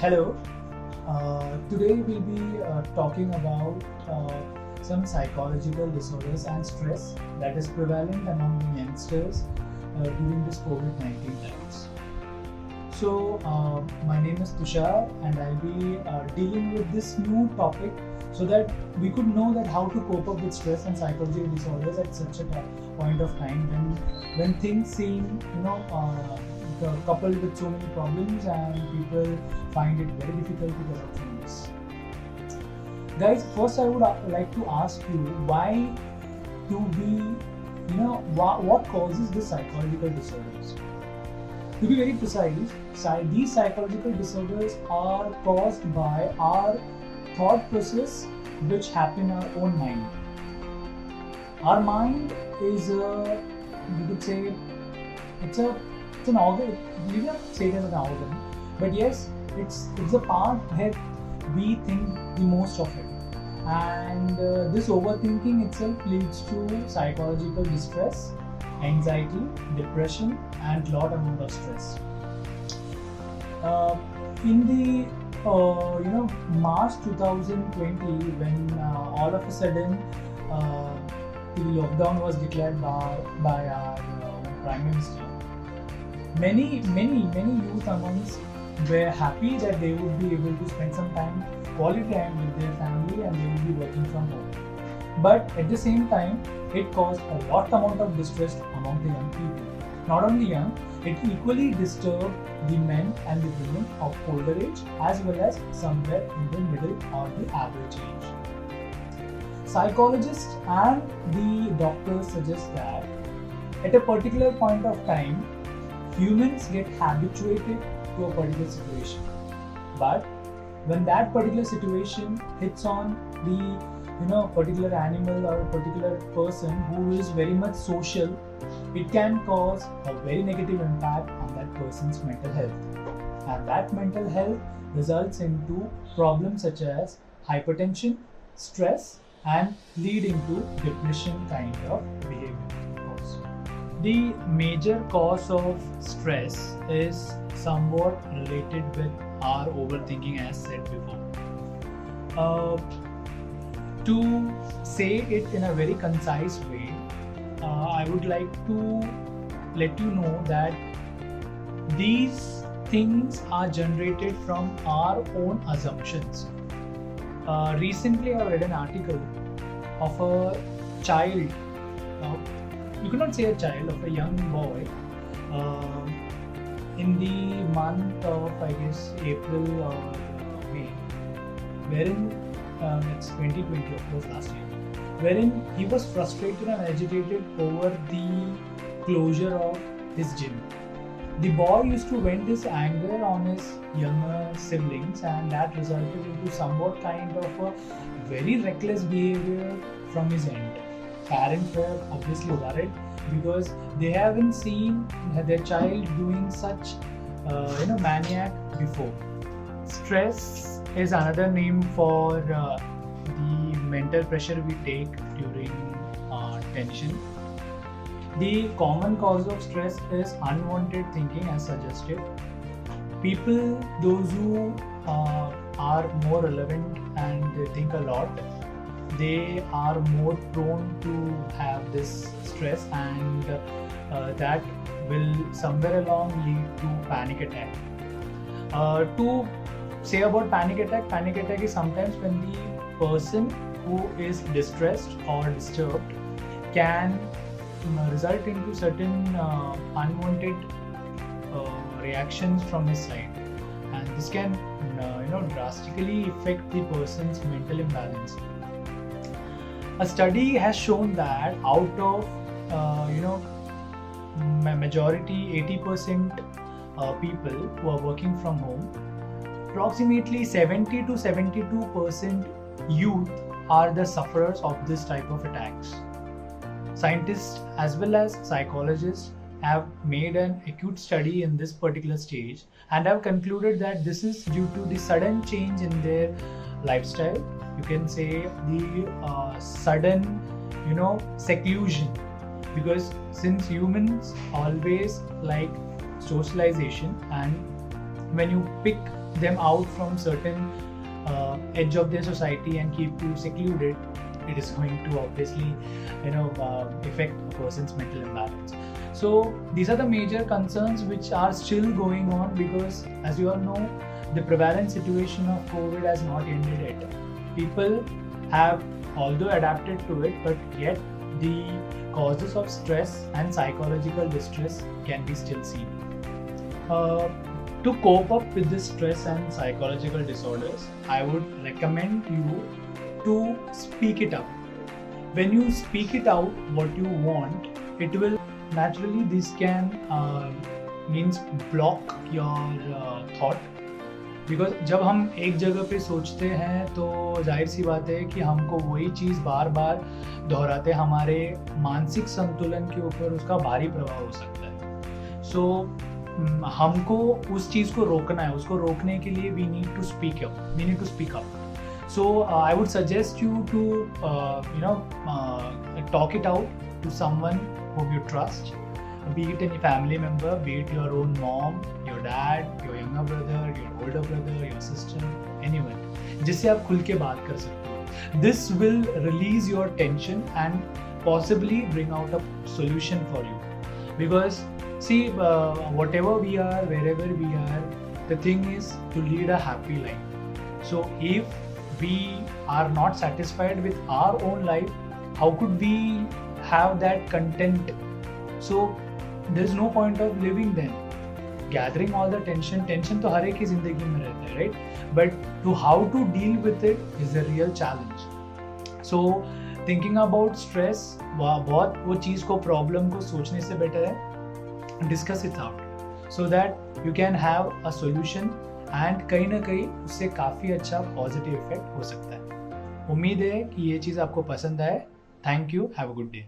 Hello. Today we'll be talking about some psychological disorders and stress that is prevalent among the youngsters during this COVID-19 times. My name is Tushar, and I'll be dealing with this new topic so that we could know that how to cope up with stress and psychological disorders at such a point of time when things seem, coupled with so many problems and people find it very difficult to get out from this. Guys, first I would like to ask you why do we, what causes the psychological disorders? To be very precise, these psychological disorders are caused by our thought process which happen in our own mind. Our mind is you could say, it's an organ. You don't say it as an organ, but yes, it's a part where we think the most of it, and this overthinking itself leads to psychological distress, anxiety, depression, and lot amount of stress. In the March 2020, when all of a sudden the lockdown was declared by our Prime Minister, many youth among us were happy that they would be able to spend some quality time with their family, and they would be working from home. But at the same time, it caused a lot amount of distress among the young people. Not only young, it equally disturbed the men and the women of older age, as well as somewhere in the middle or the average age. Psychologists and the doctors suggest that at a particular point of time, humans get habituated to a particular situation. But when that particular situation hits on the particular animal or a particular person who is very much social, it can cause a very negative impact on that person's mental health. And that mental health results into problems such as hypertension, stress, and leading to depression kind of behavior. The major cause of stress is somewhat related with our overthinking, as said before. To say it in a very concise way, I would like to let you know that these things are generated from our own assumptions. Recently, I read an article of a child. You cannot say a child, of a young boy in the month of, I guess, April or May, wherein it's 2020, of course, last year, wherein he was frustrated and agitated over the closure of his gym. The boy used to vent his anger on his younger siblings, and that resulted into somewhat kind of a very reckless behavior from his end. Parents were obviously worried because they haven't seen their child doing such maniac before. Stress is another name for the mental pressure we take during tension. The common cause of stress is unwanted thinking, as suggested. People, those who are more relevant and they think a lot, they are more prone to have this stress, and that will somewhere along lead to panic attack. To say about panic attack is sometimes when the person who is distressed or disturbed can result into certain unwanted reactions from his side, and this can drastically affect the person's mental imbalance. A study has shown that out of majority 80% people who are working from home, approximately 70 to 72% youth are the sufferers of this type of attacks. Scientists as well as psychologists have made an acute study in this particular stage and have concluded that this is due to the sudden change in their lifestyle. You can say the sudden seclusion, because since humans always like socialization, and when you pick them out from certain edge of their society and keep you secluded, it is going to obviously affect a person's mental imbalance. So these are the major concerns which are still going on, because as you all know, the prevalent situation of COVID has not ended yet. People have although adapted to it, but yet the causes of stress and psychological distress can be still seen. To cope up with this stress and psychological disorders, I would recommend you to speak it out. When you speak it out what you want, it will naturally, this can means block your thought, because जब हम एक जगह पे सोचते हैं तो जाहिर सी बात है कि हमको वही चीज़ बार बार दोहराते हमारे मानसिक संतुलन के ऊपर उसका भारी प्रभाव हो सकता है. सो हमको उस चीज़ को रोकना है. उसको रोकने के लिए we need to speak up. So I would suggest you to talk it out to someone whom you trust, be it any family member, be it your own mom, your dad, your younger brother, your older brother, your sister, anyone, जिससे आप खुल के बात कर सकते हो. This will release your tension and possibly bring out a solution for you. Because see, whatever we are, wherever we are, the thing is to lead a happy life. So if we are not satisfied with our own life, how could we have that content? So there is no point of living then. Gathering all the tension तो हर एक की जिंदगी में रहता है, right? But to how to deal with it is a real challenge. So thinking about stress, बहुत वो चीज़ को, प्रॉब्लम को सोचने से बेटर है discuss it out, so that you can have a solution and कहीं ना कहीं उससे काफ़ी अच्छा पॉजिटिव इफेक्ट हो सकता है. उम्मीद है कि ये चीज़ आपको पसंद आए. Thank you. Have a good day.